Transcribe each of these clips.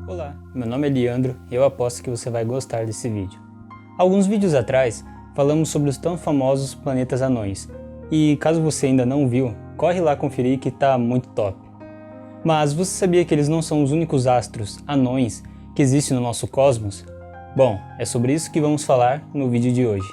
Olá, meu nome é Leandro e eu aposto que você vai gostar desse vídeo. Alguns vídeos atrás falamos sobre os tão famosos planetas anões e caso você ainda não viu, corre lá conferir que tá muito top. Mas você sabia que eles não são os únicos astros anões que existem no nosso cosmos? Bom, é sobre isso que vamos falar no vídeo de hoje.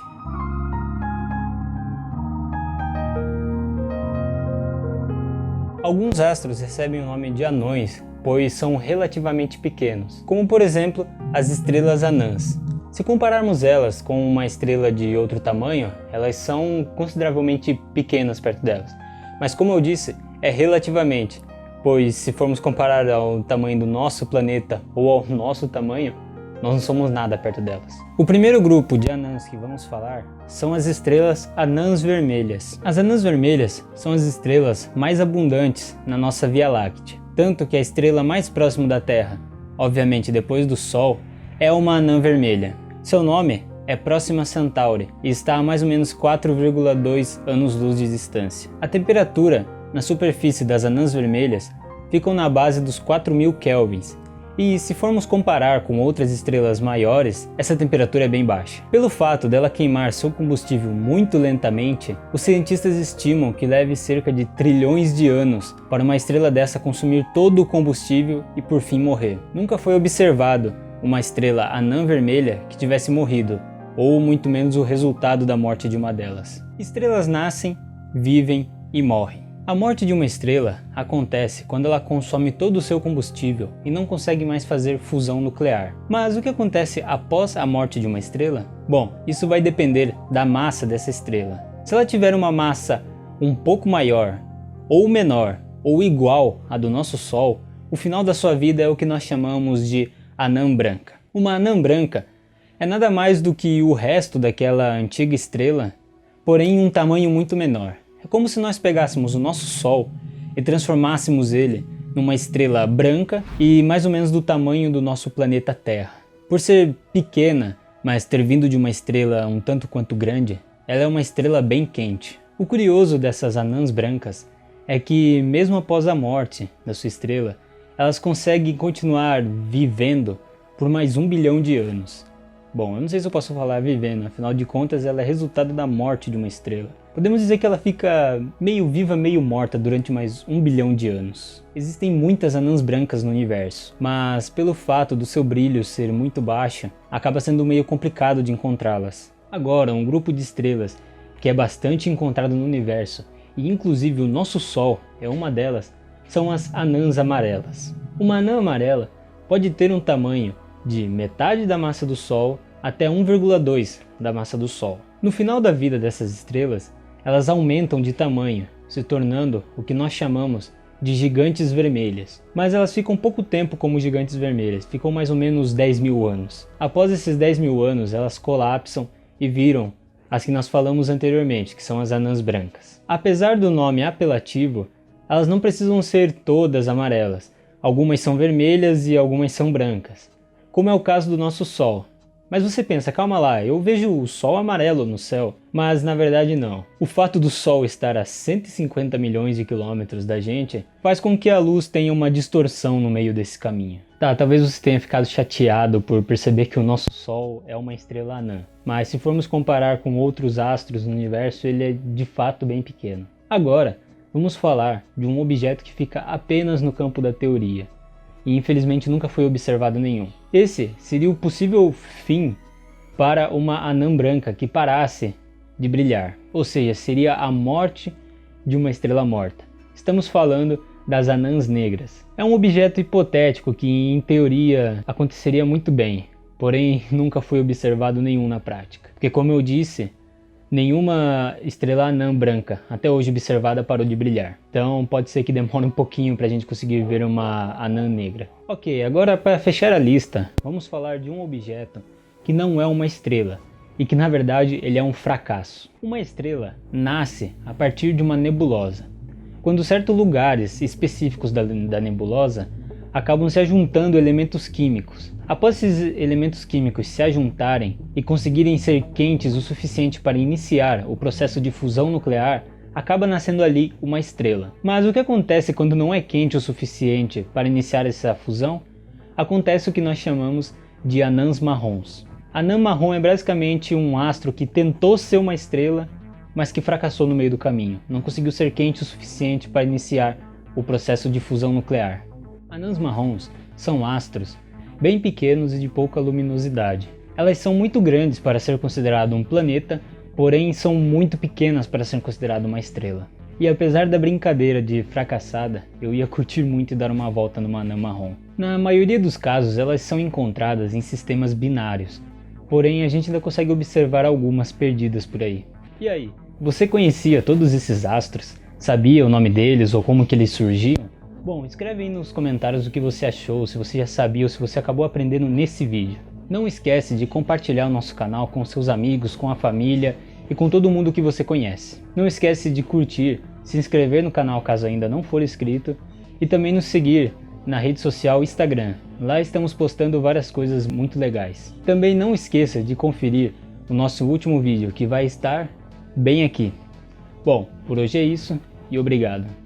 Alguns astros recebem o nome de anões, pois são relativamente pequenos, como por exemplo as estrelas anãs. Se compararmos elas com uma estrela de outro tamanho, elas são consideravelmente pequenas perto delas. Mas como eu disse, é relativamente, pois se formos comparar ao tamanho do nosso planeta ou ao nosso tamanho, nós não somos nada perto delas. O primeiro grupo de anãs que vamos falar são as estrelas anãs vermelhas. As anãs vermelhas são as estrelas mais abundantes na nossa Via Láctea, tanto que a estrela mais próxima da Terra, obviamente depois do Sol, é uma anã vermelha. Seu nome é Próxima Centauri e está a mais ou menos 4,2 anos-luz de distância. A temperatura na superfície das anãs vermelhas fica na base dos 4.000 kelvins. E se formos comparar com outras estrelas maiores, essa temperatura é bem baixa. Pelo fato dela queimar seu combustível muito lentamente, os cientistas estimam que leve cerca de trilhões de anos para uma estrela dessa consumir todo o combustível e por fim morrer. Nunca foi observado uma estrela anã vermelha que tivesse morrido, ou muito menos o resultado da morte de uma delas. Estrelas nascem, vivem e morrem. A morte de uma estrela acontece quando ela consome todo o seu combustível e não consegue mais fazer fusão nuclear. Mas o que acontece após a morte de uma estrela? Bom, isso vai depender da massa dessa estrela. Se ela tiver uma massa um pouco maior, ou menor, ou igual à do nosso Sol, o final da sua vida é o que nós chamamos de anã branca. Uma anã branca é nada mais do que o resto daquela antiga estrela, porém em um tamanho muito menor. É como se nós pegássemos o nosso Sol e transformássemos ele numa estrela branca e mais ou menos do tamanho do nosso planeta Terra. Por ser pequena, mas ter vindo de uma estrela um tanto quanto grande, ela é uma estrela bem quente. O curioso dessas anãs brancas é que mesmo após a morte da sua estrela, elas conseguem continuar vivendo por mais 1 bilhão de anos. Bom, eu não sei se eu posso falar vivendo, afinal de contas ela é resultado da morte de uma estrela. Podemos dizer que ela fica meio viva, meio morta durante mais 1 bilhão de anos. Existem muitas anãs brancas no universo, mas pelo fato do seu brilho ser muito baixo, acaba sendo meio complicado de encontrá-las. Agora, um grupo de estrelas que é bastante encontrado no universo, e inclusive o nosso Sol é uma delas, são as anãs amarelas. Uma anã amarela pode ter um tamanho de metade da massa do Sol até 1,2 da massa do Sol. No final da vida dessas estrelas, elas aumentam de tamanho, se tornando o que nós chamamos de gigantes vermelhas. Mas elas ficam pouco tempo como gigantes vermelhas, ficam mais ou menos 10.000 anos. Após esses 10.000 anos, elas colapsam e viram as que nós falamos anteriormente, que são as anãs brancas. Apesar do nome apelativo, elas não precisam ser todas amarelas. Algumas são vermelhas e algumas são brancas, como é o caso do nosso Sol. Mas você pensa, calma lá, eu vejo o Sol amarelo no céu, mas na verdade não. O fato do Sol estar a 150 milhões de quilômetros da gente faz com que a luz tenha uma distorção no meio desse caminho. Tá, talvez você tenha ficado chateado por perceber que o nosso Sol é uma estrela anã, mas se formos comparar com outros astros no universo, ele é de fato bem pequeno. Agora, vamos falar de um objeto que fica apenas no campo da teoria, e infelizmente nunca foi observado nenhum. Esse seria o possível fim para uma anã branca que parasse de brilhar, ou seja, seria a morte de uma estrela morta. Estamos falando das anãs negras. É um objeto hipotético que em teoria aconteceria muito bem, porém nunca foi observado nenhum na prática, porque como eu disse, nenhuma estrela anã branca até hoje observada parou de brilhar. Então pode ser que demore um pouquinho para a gente conseguir ver uma anã negra. Ok, agora para fechar a lista, vamos falar de um objeto que não é uma estrela e que na verdade ele é um fracasso. Uma estrela nasce a partir de uma nebulosa. Quando certos lugares específicos da nebulosa acabam se ajuntando elementos químicos. Após esses elementos químicos se ajuntarem e conseguirem ser quentes o suficiente para iniciar o processo de fusão nuclear, acaba nascendo ali uma estrela. Mas o que acontece quando não é quente o suficiente para iniciar essa fusão? acontece o que nós chamamos de anãs marrons. Anã marrom é basicamente um astro que tentou ser uma estrela, mas que fracassou no meio do caminho. Não conseguiu ser quente o suficiente para iniciar o processo de fusão nuclear. Anãs marrons são astros bem pequenos e de pouca luminosidade. Elas são muito grandes para ser considerado um planeta, porém são muito pequenas para ser considerado uma estrela. E apesar da brincadeira de fracassada, eu ia curtir muito e dar uma volta numa anã marrom. Na maioria dos casos, elas são encontradas em sistemas binários, porém a gente ainda consegue observar algumas perdidas por aí. E aí, você conhecia todos esses astros? Sabia o nome deles ou como que eles surgiam? Bom, escreve aí nos comentários o que você achou, se você já sabia ou se você acabou aprendendo nesse vídeo. Não esquece de compartilhar o nosso canal com seus amigos, com a família e com todo mundo que você conhece. Não esquece de curtir, se inscrever no canal caso ainda não for inscrito e também nos seguir na rede social Instagram. Lá estamos postando várias coisas muito legais. Também não esqueça de conferir o nosso último vídeo que vai estar bem aqui. Bom, por hoje é isso e obrigado.